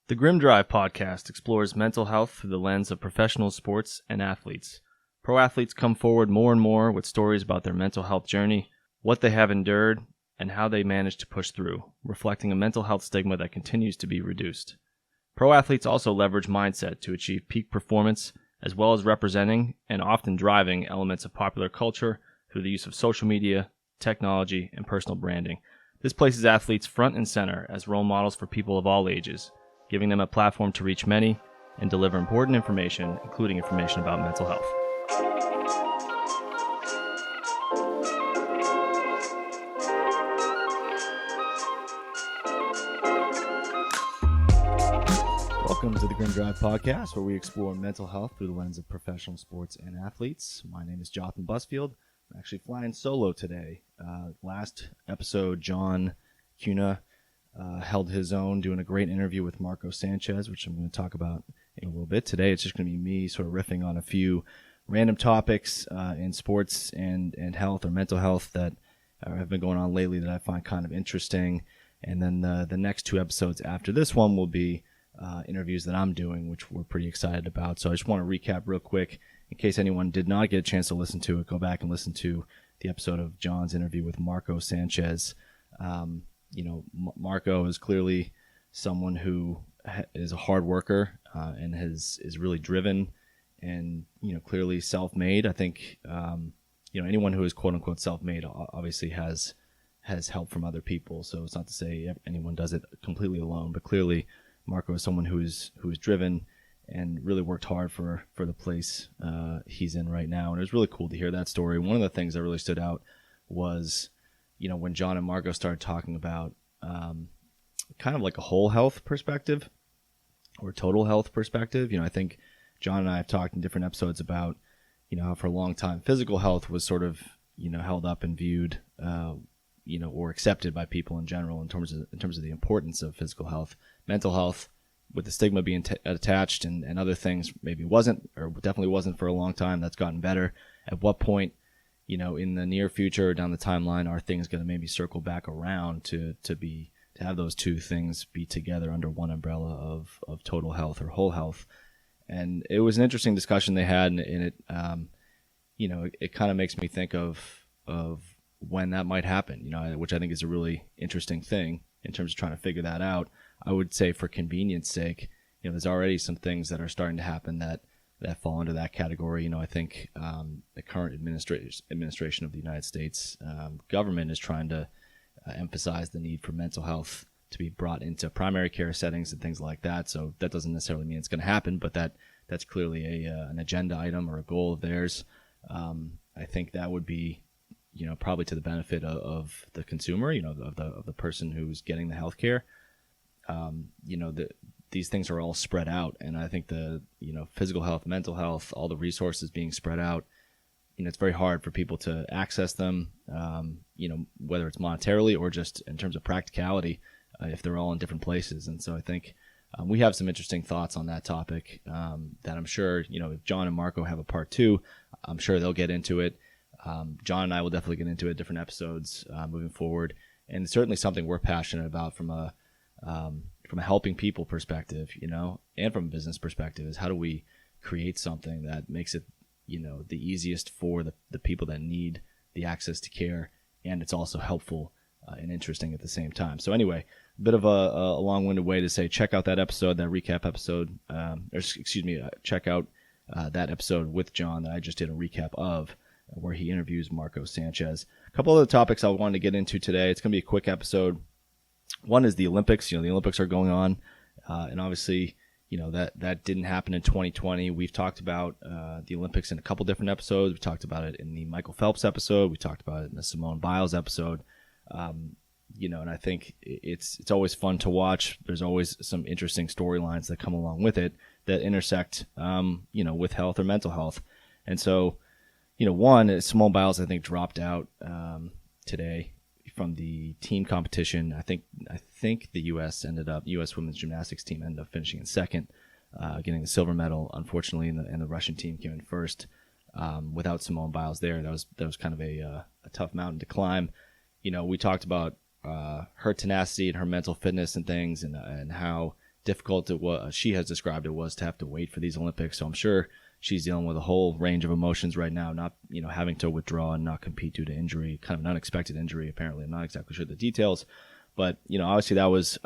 The Grim Drive podcast explores mental health through the lens of professional sports and athletes. Pro athletes come forward more and more with stories about their mental health journey, what they have endured, and how they managed to push through, reflecting a mental health stigma that continues to be reduced. Pro athletes also leverage mindset to achieve peak performance, as well as representing and often driving elements of popular culture through the use of social media, technology, and personal branding. This places athletes front and center as role models for people of all ages, giving them a platform to reach many and deliver important information, including information about mental health. Welcome to the Grim Drive podcast, where we explore mental health through the lens of professional sports and athletes. My name is Jonathan Busfield. I'm actually flying solo today. Last episode, John Cuna held his own, doing a great interview with Marco Sanchez, which I'm going to talk about in a little bit. Today, it's just going to be me sort of riffing on a few random topics in sports and health or mental health that have been going on lately that I find kind of interesting. And then the next two episodes after this one will be interviews that I'm doing, which we're pretty excited about. So I just want to recap real quick, in case anyone did not get a chance to listen to it, go back and listen to the episode of John's interview with Marco Sanchez. Marco is clearly someone who is a hard worker and is really driven and, clearly self-made. I think, anyone who is quote unquote self-made obviously has help from other people. So it's not to say anyone does it completely alone, but clearly Marco is someone who is driven and really worked hard for the place he's in right now. And it was really cool to hear that story. One of the things that really stood out was, when John and Marco started talking about kind of like a whole health perspective or total health perspective. I think John and I have talked in different episodes about, how for a long time physical health was sort of, held up and viewed, or accepted by people in general in terms of the importance of physical health. Mental health, with the stigma being attached and other things, maybe wasn't, or definitely wasn't for a long time. That's gotten better. At what point, in the near future or down the timeline, are things going to maybe circle back around to have those two things be together under one umbrella of total health or whole health? And it was an interesting discussion they had, and it it kind of makes me think of when that might happen, which I think is a really interesting thing in terms of trying to figure that out. I would say, for convenience sake, there's already some things that are starting to happen that fall into that category. I think the current administration of the United States government is trying to emphasize the need for mental health to be brought into primary care settings and things like that. So that doesn't necessarily mean it's going to happen, but that's clearly an agenda item or a goal of theirs. I think that would be, probably to the benefit of the consumer, of the person who's getting the health care. These things are all spread out, and I think the physical health, mental health, all the resources being spread out, it's very hard for people to access them, whether it's monetarily or just in terms of practicality, if they're all in different places. And so I think we have some interesting thoughts on that topic that I'm sure, if John and Marco have a part two, I'm sure they'll get into it. John and I will definitely get into it, different episodes moving forward, and it's certainly something we're passionate about from a helping people perspective, and from a business perspective, is how do we create something that makes it, the easiest for the people that need the access to care, and it's also helpful and interesting at the same time. So anyway, a bit of a long-winded way to say, check out that episode, that recap episode, check out that episode with John that I just did a recap of, where he interviews Marco Sanchez. A couple other topics I wanted to get into today. It's going to be a quick episode. One is the Olympics. The Olympics are going on, and obviously, that didn't happen in 2020. We've talked about the Olympics in a couple different episodes. We talked about it in the Michael Phelps episode. We talked about it in the Simone Biles episode. And I think it's always fun to watch. There's always some interesting storylines that come along with it that intersect, with health or mental health. And so, one is Simone Biles, I think, dropped out today from the team competition. I think the U.S. women's gymnastics team ended up finishing in second, getting the silver medal. Unfortunately, and the Russian team came in first. Without Simone Biles there, that was kind of a tough mountain to climb. We talked about her tenacity and her mental fitness and things, and how difficult it was, she has described it was, to have to wait for these Olympics. So I'm sure she's dealing with a whole range of emotions right now, not, having to withdraw and not compete due to injury, kind of an unexpected injury, apparently. I'm not exactly sure the details, but, obviously that was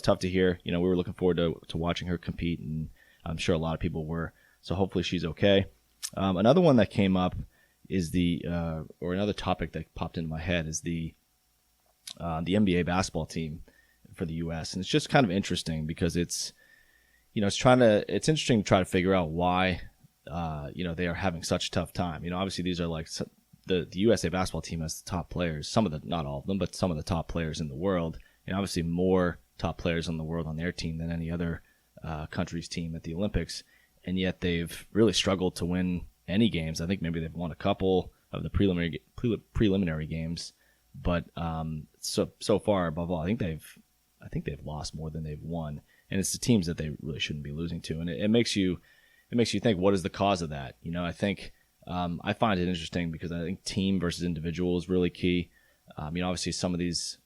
tough to hear. We were looking forward to watching her compete, and I'm sure a lot of people were. So hopefully she's okay. Another one that came up is or another topic that popped into my head is the NBA basketball team for the U.S. And it's just kind of interesting because it's interesting to try to figure out why, they are having such a tough time. Obviously these are like the USA basketball team has the top players, not all of them, but some of the top players in the world, and obviously more top players in the world on their team than any other country's team at the Olympics. And yet they've really struggled to win any games. I think maybe they've won a couple of the preliminary games, but so far above all, I think they've lost more than they've won, and it's the teams that they really shouldn't be losing to. And it makes you think, what is the cause of that? I think I find it interesting because I think team versus individual is really key. Obviously some of these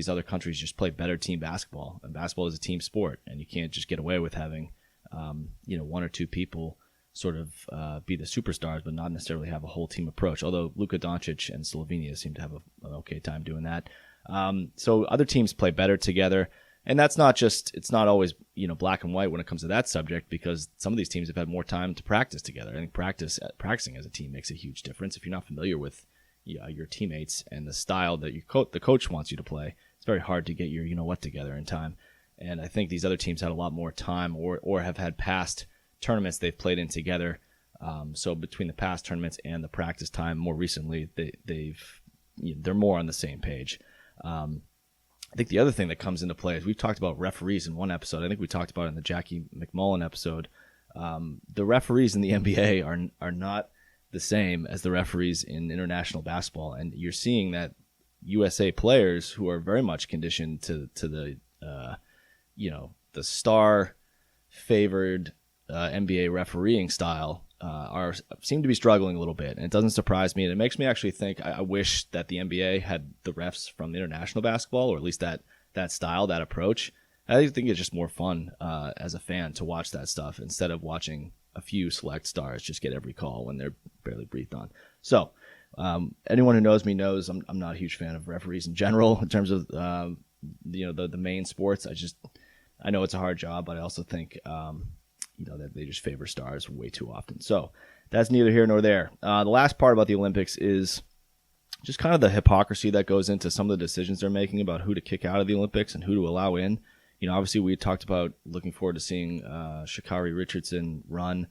other countries just play better team basketball, and basketball is a team sport, and you can't just get away with having one or two people sort of be the superstars, but not necessarily have a whole team approach. Although Luka Doncic and Slovenia seem to have an okay time doing that. So other teams play better together, and it's not always black and white when it comes to that subject, because some of these teams have had more time to practice together. I think practicing as a team makes a huge difference. If you're not familiar with your teammates and the style that the coach wants you to play, it's very hard to get your what together in time. And I think these other teams had a lot more time, or have had past tournaments they've played in together. So between the past tournaments and the practice time more recently, they're more on the same page. I think the other thing that comes into play is we've talked about referees in one episode. I think we talked about it in the Jackie McMullen episode. The referees in the NBA are not the same as the referees in international basketball, and you're seeing that USA players who are very much conditioned to the the star favored NBA refereeing style seem to be struggling a little bit, and it doesn't surprise me. And it makes me actually think I wish that the NBA had the refs from international basketball, or at least that style, that approach. I think it's just more fun as a fan to watch that stuff instead of watching a few select stars just get every call when they're barely breathed on. So anyone who knows me knows I'm not a huge fan of referees in general in terms of the main sports. I know it's a hard job, but I also think that they just favor stars way too often. So that's neither here nor there. The last part about the Olympics is just kind of the hypocrisy that goes into some of the decisions they're making about who to kick out of the Olympics and who to allow in. Obviously we talked about looking forward to seeing Sha'Carri Richardson run.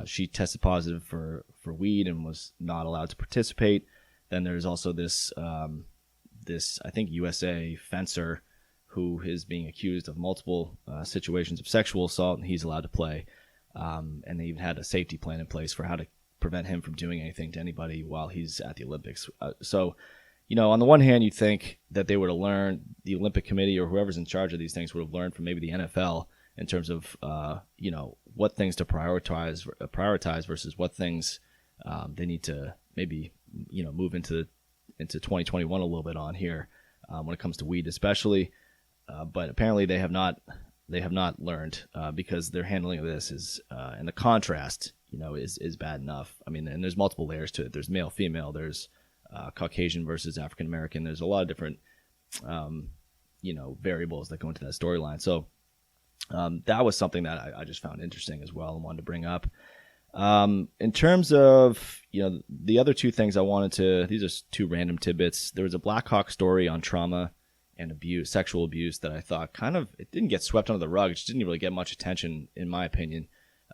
She tested positive for weed and was not allowed to participate. Then there's also this I think USA fencer who is being accused of multiple situations of sexual assault, and he's allowed to play. And they even had a safety plan in place for how to prevent him from doing anything to anybody while he's at the Olympics. So on the one hand, you'd think that they would have learned, the Olympic Committee or whoever's in charge of these things would have learned from maybe the NFL in terms of, what things to prioritize versus what things they need to maybe, move into 2021 a little bit on here when it comes to weed especially. But apparently they have not learned because their handling of this is, and the contrast, is bad enough. I mean, and there's multiple layers to it. There's male, female, there's Caucasian versus African American. There's a lot of different, variables that go into that storyline. So that was something that I just found interesting as well and wanted to bring up. In terms of, the other two things these are two random tidbits. There was a Blackhawks story on trauma and abuse, sexual abuse, that I thought it didn't get swept under the rug. It just didn't really get much attention, in my opinion.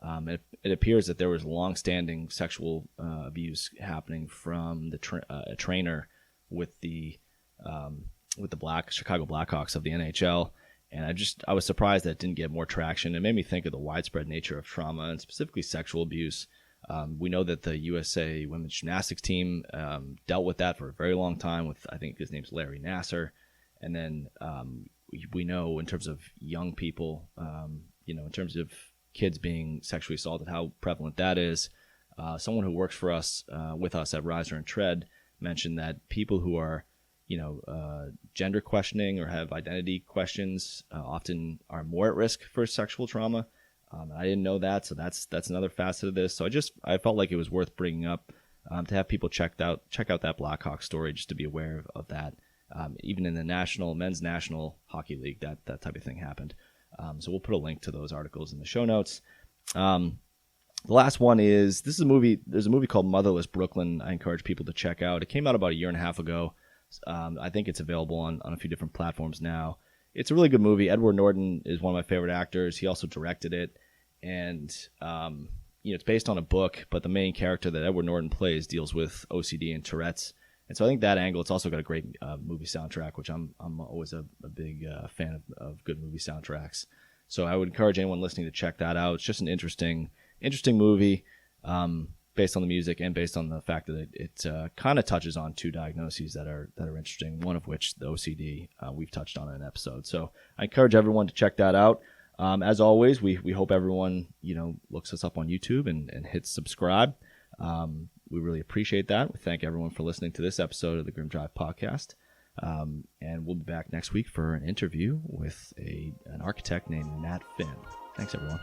It appears that there was long-standing sexual abuse happening from a trainer with the Chicago Blackhawks of the NHL, and I was surprised that it didn't get more traction. It made me think of the widespread nature of trauma and specifically sexual abuse. We know that the USA women's gymnastics team dealt with that for a very long time with, I think his name's Larry Nassar. And then we know in terms of young people, in terms of kids being sexually assaulted, how prevalent that is. Someone who works for us, with us at Riser and Tread, mentioned that people who are, gender questioning or have identity questions often are more at risk for sexual trauma. I didn't know that, so that's another facet of this. So I felt like it was worth bringing up to have people check out that Blackhawks story, just to be aware of that. Even in the men's national hockey league, that type of thing happened. So we'll put a link to those articles in the show notes. The last one is There's a movie called Motherless Brooklyn. I encourage people to check out. It came out about a year and a half ago. I think it's available on a few different platforms now. It's a really good movie. Edward Norton is one of my favorite actors. He also directed it, and it's based on a book, but the main character that Edward Norton plays deals with OCD and Tourette's. And so I think that angle, it's also got a great movie soundtrack, which I'm always a big fan of good movie soundtracks. So I would encourage anyone listening to check that out. It's just an interesting movie based on the music and based on the fact that it kind of touches on two diagnoses that are interesting, one of which, the OCD, we've touched on in an episode. So I encourage everyone to check that out. As always, we hope everyone looks us up on YouTube and hits subscribe. We really appreciate that. We thank everyone for listening to this episode of the Grim Drive podcast. And we'll be back next week for an interview with an architect named Matt Finn. Thanks, everyone.